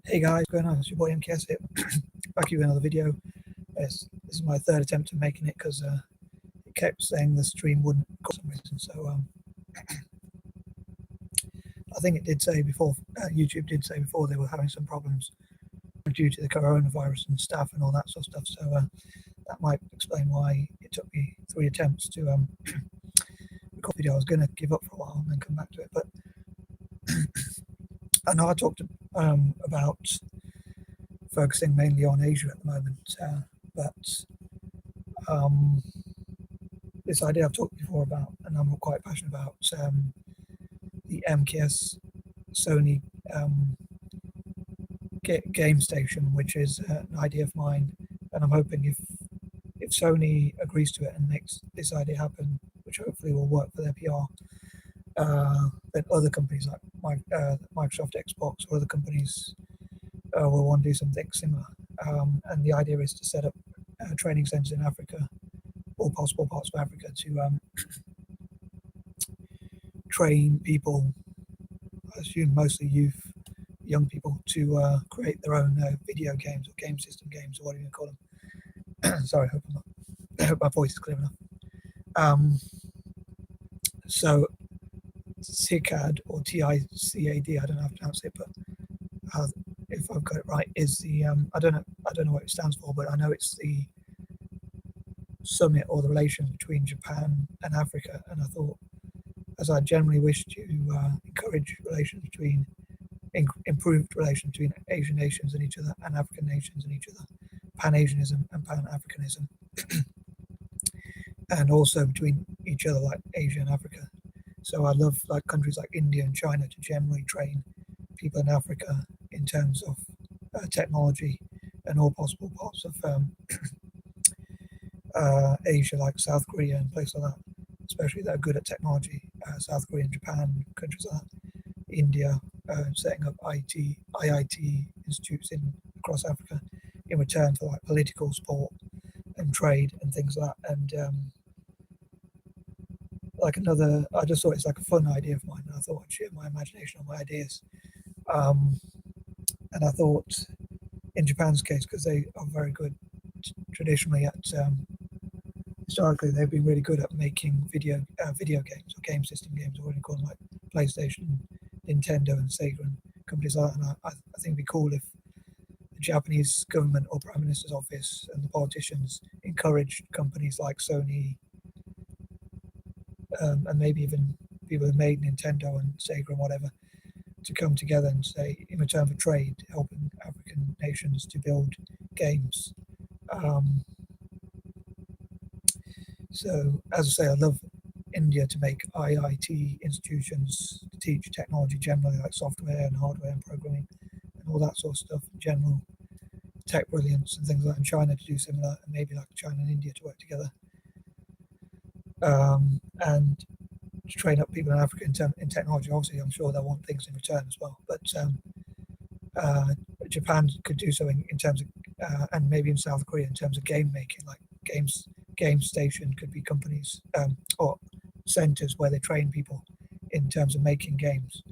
Hey guys, what's going on? It's your boy M.K.S here, back with another video. This is my third attempt at making it because it kept saying the stream wouldn't for some reason. So I think it did say before, YouTube did say before they were having some problems due to the coronavirus and stuff and all that sort of stuff. So that might explain why it took me 3 attempts to record a video. I was going to give up for a while and then come back to it, but I know I talked about focusing mainly on Asia at the moment, but this idea I've talked before about, and I'm quite passionate about, the M.K.S Sony game station, which is an idea of mine, and I'm hoping if Sony agrees to it and makes this idea happen, which hopefully will work for their PR, then other companies like Microsoft, Xbox, or other companies will want to do something similar. And the idea is to set up training centers in Africa, or possible parts of Africa, to train people, I assume mostly youth, young people, to create their own video games or game system games, or whatever you call them. Sorry, I hope my voice is clear enough. So T.I.C.A.D or T.I.C.A.D, I don't know how to pronounce it, but if I've got it right, is the I don't know what it stands for, but I know it's the summit or the relations between Japan and Africa. And I thought, as I generally wish to encourage relations between improved relations between Asian nations and each other, and African nations and each other, Pan-Asianism and Pan-Africanism, and also between each other, like Asia and Africa. So I love like countries like India and China to generally train people in Africa in terms of technology and all possible parts of Asia, like South Korea and places like that, especially that are good at technology. South Korea and Japan, countries like that. India, setting up IIT institutes across Africa in return for like political support and trade and things like that. And I just thought it's like a fun idea of mine, and I thought I'd share my imagination on my ideas. And I thought, in Japan's case, because they are very good traditionally at historically, they've been really good at making video games or game system games, or what you call them, like PlayStation, Nintendo, and Sega, and companies like that. And I think it'd be cool if the Japanese government or Prime Minister's office and the politicians encouraged companies like Sony, and maybe even people who made Nintendo and Sega and whatever, to come together and say, in return for trade, helping African nations to build games. So, as I say, I love India to make IIT institutions to teach technology generally, like software and hardware and programming and all that sort of stuff, general tech brilliance and things like that, and China to do similar, and maybe like China and India to work together. And to train up people in Africa in technology. Obviously, I'm sure they'll want things in return as well. But Japan could do something in terms of, and maybe in South Korea in terms of game making, like game station could be companies or centers where they train people in terms of making games.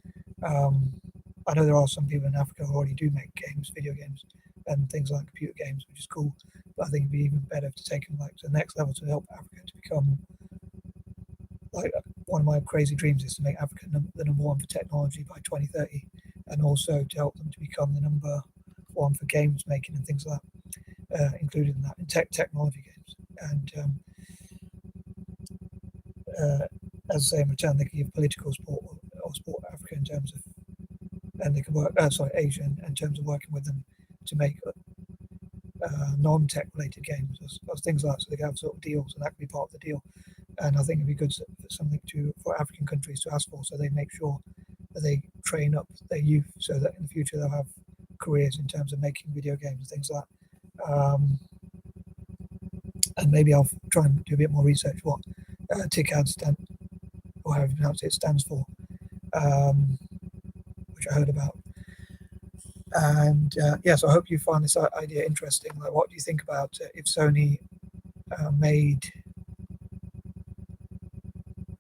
I know there are some people in Africa who already do make games, video games, and things like computer games, which is cool. But I think it'd be even better to take them like to the next level to help Africa to become, like, one of my crazy dreams is to make Africa the number one for technology by 2030, and also to help them to become the number one for games making and things like that, including that in technology games. And as I say, in return, they can give political support or support Africa in terms of, and they can work, Asia in terms of working with them to make non-tech related games or things like that, so they can have sort of deals, and that can be part of the deal. And I think it'd be good something for African countries to ask for, so they make sure that they train up their youth so that in the future they'll have careers in terms of making video games and things like that. And maybe I'll try and do a bit more research what T.I.C.A.D or however you pronounce it stands for, which I heard about. And so I hope you find this idea interesting. Like, what do you think about if Sony made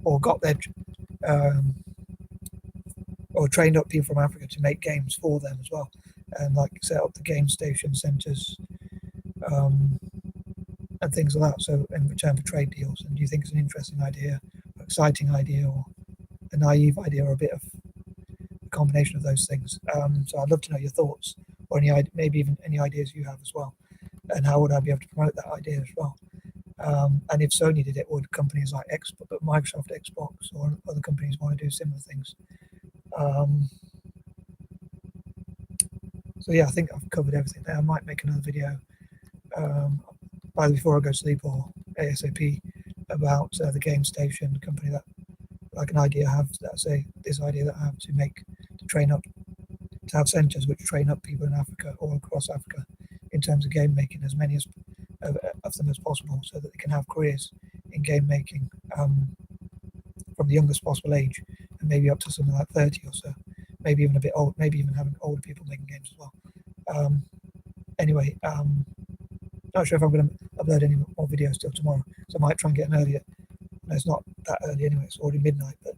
or got their or trained up people from Africa to make games for them as well? and like set up the game station centres and things like that. So in return for trade deals. And do you think it's an interesting idea, or exciting idea, or a naive idea, or a bit of a combination of those things? So I'd love to know your thoughts, or maybe even any ideas you have as well. And how would I be able to promote that idea as well? And if Sony did it, would companies like Microsoft, Xbox, or other companies want to do similar things? So yeah, I think I've covered everything there. I might make another video either before I go to sleep or ASAP about the game station company that, like, an idea I have, this idea that I have to train up, to have centres which train up people in Africa, all across Africa, in terms of game making, as many of them as possible, so that they can have careers in game making from the youngest possible age, and maybe up to something like 30 or so, maybe even a bit old, maybe even having older people making games as well. Anyway, not sure if I'm going to upload any more videos till tomorrow, so I might try and get an earlier. No, it's not that early anyway, it's already midnight, but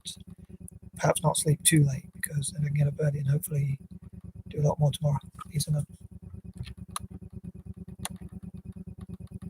perhaps not sleep too late, because then I can get up early and hopefully do a lot more tomorrow. Peace and love.